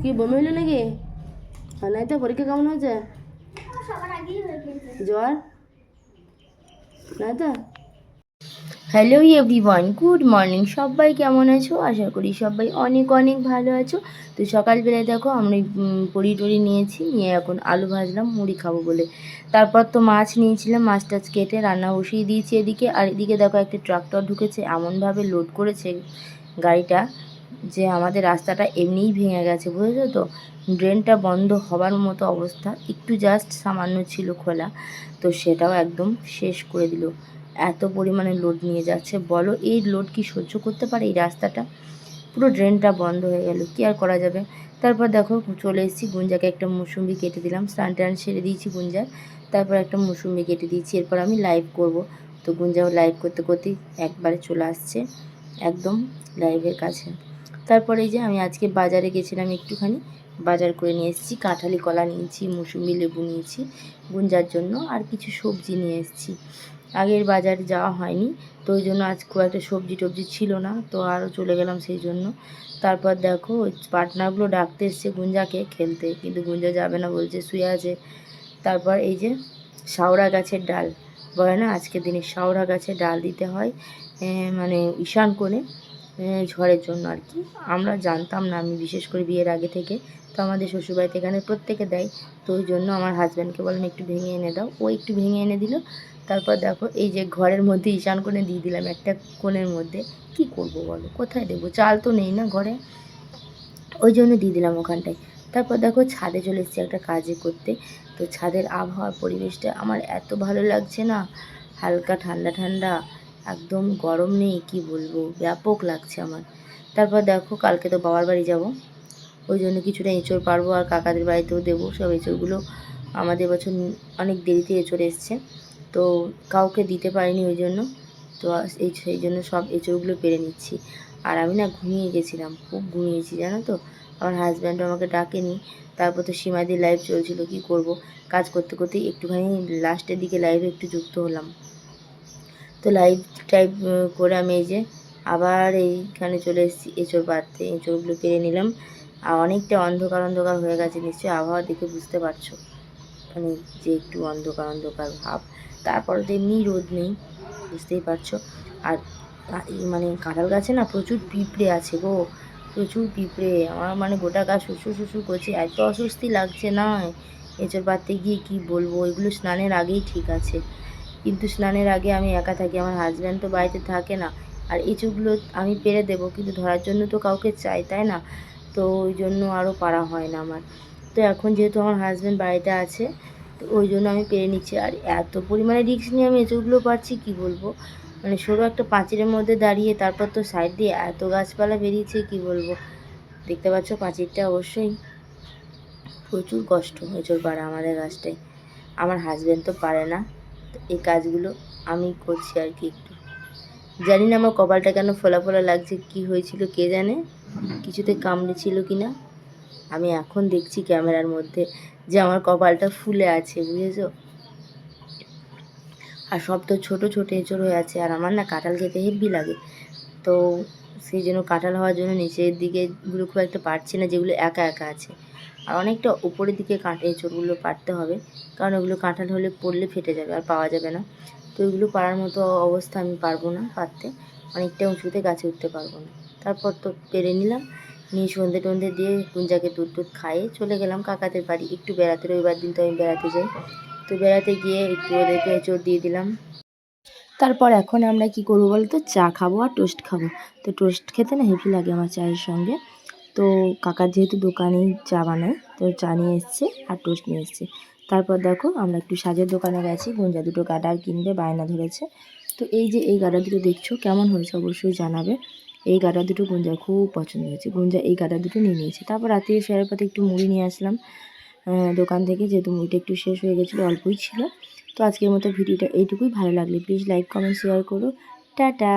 কি বমি হলো নাকি? নাই তো। পরীক্ষা কেমন হয়েছে? জ্বর নাই তো? Hello everyone, good morning. সবাই কেমন আছো? আশা করি সবাই অনেক অনেক ভালো আছো। তো সকালবেলায় দেখো আমরা বড়ি টড়ি নিয়েছি, নিয়ে এখন আলু ভাজলাম মুড়ি খাবো বলে। তারপর তো মাছ নিয়েছিলাম, মাছ টাছ কেটে রান্না বসিয়ে দিয়েছি এদিকে। আর এদিকে দেখো একটা ট্রাক্টর ঢুকেছে, এমনভাবে লোড করেছে গাড়িটা যে আমাদের রাস্তাটা এমনিই ভেঙে গেছে, বুঝেছো তো। ড্রেনটা বন্ধ হবার মতো অবস্থা, একটু জাস্ট সামান্য ছিল খোলা, তো সেটাও একদম শেষ করে দিল। এত পরিমাণে লোড নিয়ে যাচ্ছে, বলো এই লোড কি সহ্য করতে পারে এই রাস্তাটা? পুরো ড্রেনটা বন্ধ হয়ে গেল, কি আর করা যাবে। তারপর দেখো চলে এসেছি, গুঞ্জাকে একটা মুসুম্বি কেটে দিলাম, স্নান টান সেরে দিয়েছি গুঞ্জার। তারপর একটা মুসুম্বি কেটে দিয়েছি, এরপর আমি লাইভ করব। তো গুঞ্জাও লাইভ করতে করতেই একবারে চলে আসছে একদম লাইভের কাছে। তারপরে এই যে আমি আজকে বাজারে গেছিলাম, একটুখানি বাজার করে নিয়ে এসেছি। কাঁঠালি কলা নিয়েছি, মুসুম্বি লেবু নিয়েছি গুঞ্জার জন্য, আর কিছু সবজি নিয়ে এসেছি। আগের বাজারে যাওয়া হয়নি, তো ওই জন্য আজ খুব একটা সবজি টবজি ছিল না, তো আরও চলে গেলাম সেই জন্য। তারপর দেখো ওই পার্টনারগুলো ডাকতে এসছে গুঞ্জাকে খেলতে, কিন্তু গুঞ্জা যাবে না, বলছে শুয়ে আছে। তারপর এই যে শাওড়া গাছের ডাল বলে না, আজকের দিনে শাওড়া গাছের ডাল দিতে হয়, মানে ঈশান কোণে, ঝড়ের জন্য আর কি। আমরা জানতাম না, আমি বিশেষ করে বিয়ের আগে থেকে, তো আমাদের শ্বশুরবাড়িতে এখানে প্রত্যেকে দেয়। তো ওই জন্য আমার হাজব্যান্ডকে বললাম একটু ভেঙে এনে দাও, ও একটু ভেঙে এনে দিল। তারপর দেখো এই যে ঘরের মধ্যে ঈশান কোণে দিয়ে দিলাম, একটা কোণের মধ্যে। কি করব বলো, কোথায় দেবো, চাল তো নেই না ঘরে, ওই জন্য দিয়ে দিলাম ওখানটায়। তারপর দেখো ছাদে চলে এসেছি একটা কাজে করতে। তো ছাদের আবহাওয়ার পরিবেশটা আমার এত ভালো লাগছে না, হালকা ঠান্ডা ঠান্ডা, একদম গরম নেই, কি বলবো, ব্যাপক লাগছে আমার। তারপর দেখো কালকে তো বাবার বাড়ি যাব, ওই জন্য কিছুটা এঁচড় পারবো, আর কাকাদের বাড়িতেও দেবো। সব এঁচড়গুলো আমাদের বছর অনেক দেরিতে এঁচড় এসছে, তো কাউকে দিতে পারিনি ওই জন্য। তো সেই জন্য সব এঁচড়গুলো পেরে নিচ্ছি। আর আমি না ঘুমিয়ে গেছিলাম, খুব ঘুমিয়েছি জানো তো। আমার হাজব্যান্ডও আমাকে ডাকেনি। তারপর তো সীমাদির লাইভ চলছিল, কি করব, কাজ করতে করতেই একটুখানি লাস্টের দিকে লাইভে একটু যুক্ত হলাম। তো লাইভ টাইপ করে আমি এই যে আবার এইখানে চলে এসেছি এঁচড় পাড়তে, এঁচড়গুলো পেরে নিলাম। আর অনেকটা অন্ধকার অন্ধকার হয়ে গেছে, নিশ্চয়ই আবহাওয়া দেখে বুঝতে পারছো, মানে যে একটু অন্ধকার অন্ধকার ভাব। তারপরে তো এমনি রোদ নেই, বুঝতেই পারছো। আর মানে কাঁঠাল গাছে না প্রচুর পিঁপড়ে আছে গো, প্রচুর পিঁপড়ে। আমার মানে গোটা গাছ শুশু শুশু করছে, এত অস্বস্তি লাগছে না এঁচড় পাড়তে গিয়ে, কি বলবো। এগুলো স্নানের আগেই ঠিক আছে, কিন্তু স্নানের আগে আমি একা থাকি, আমার হাজব্যান্ড তো বাড়িতে থাকে না। আর এঁচড়গুলো আমি পেরে দেবো, কিন্তু ধরার জন্য তো কাউকে চাই, তাই না? তো ওই জন্য আরও পারা হয় না আমার। তো এখন যেহেতু আমার হাজব্যান্ড বাড়িতে আছে, তো ওই জন্য আমি পেরে নিচ্ছি। আর এত পরিমাণে রিস্ক নিয়ে আমি এঁচড়গুলো পারছি, কি বলবো। মানে সরু একটা পাঁচিলের মধ্যে দাঁড়িয়ে, তারপর তো সাইড দিয়ে এত গাছপালা বেরিয়েছে, কি বলবো। দেখতে পাচ্ছ পাঁচিলটা, অবশ্যই প্রচুর কষ্ট এঁচড় পাড়া আমাদের গাছটায়। আমার হাজব্যান্ড তো পারে না, তো এই কাজগুলো আমি করছি আর কি একটু। জানি না আমার কপালটা কেন ফোলা ফোলা লাগছে, কি হয়েছিল কে জানে, কিছুতে কামড়েছিল কি না। আমি এখন দেখছি ক্যামেরার মধ্যে যে আমার কপালটা ফুলে আছে, বুঝেছো। আর সব তো ছোটো ছোটো এঁচড় হয়ে আছে, আর আমার না কাঁঠাল খেতে হেব্বি লাগে। তো সেই জন্য কাঁঠাল হওয়ার জন্য নিচের দিকেগুলো খুব একটা পারছি না, যেগুলো একা একা আছে। আর অনেকটা উপরের দিকে এঁচড়গুলো পারতে হবে, কারণ ওগুলো কাঁঠাল হলে পড়লে ফেটে যাবে আর পাওয়া যাবে না। তো এগুলো পারার মতো অবস্থা আমি পারবো না পারতে, অনেকটা উঁচুতে গাছে উঠতে পারবো না। তারপর তো পেরে নিলাম, নিয়ে সন্ধে টন্ধে দিয়ে গুঞ্জাকে দুধ টুধ খাইয়ে চলে গেলাম কাকাদের বাড়ি একটু বেড়াতে। রবিবার দিন তো আমি বেড়াতে যাই, তো বেড়াতে গিয়ে একটু ওদেরকে এঁচড় দিয়ে দিলাম। তারপর এখন আমরা কি করবো বলতো, চা খাবো আর টোস্ট খাবো। তো টোস্ট খেতে না হেভি লাগে আমার চায়ের সঙ্গে। তো কাকার যেহেতু দোকানেই চা বানায়, তো চা নিয়ে এসছে আর টোস্ট নিয়ে এসছে। তারপর দেখো আমরা একটু সাজের দোকানে গেছি, গুঞ্জা দুটো গাডার কিনবে, বায়না ধরেছে। তো এই যে এই গাডার দুটো দেখছো, কেমন হয়েছে অবশ্যই জানাবে। এই গাডার দুটো গুঞ্জার খুব পছন্দ হয়েছে, গুঞ্জা এই গাডার দুটো নিয়ে নিয়েছে। তারপর রাতে ফেরার পথে একটু মুড়ি নিয়ে আসলাম দোকান থেকে, যেহেতু মুড়িটা একটু শেষ হয়ে গেছিলো, অল্পই ছিল। তো আজকের মতো ভিডিওটা এইটুকুই। ভালো লাগলে প্লিজ লাইক কমেন্ট শেয়ার করো। টাটা।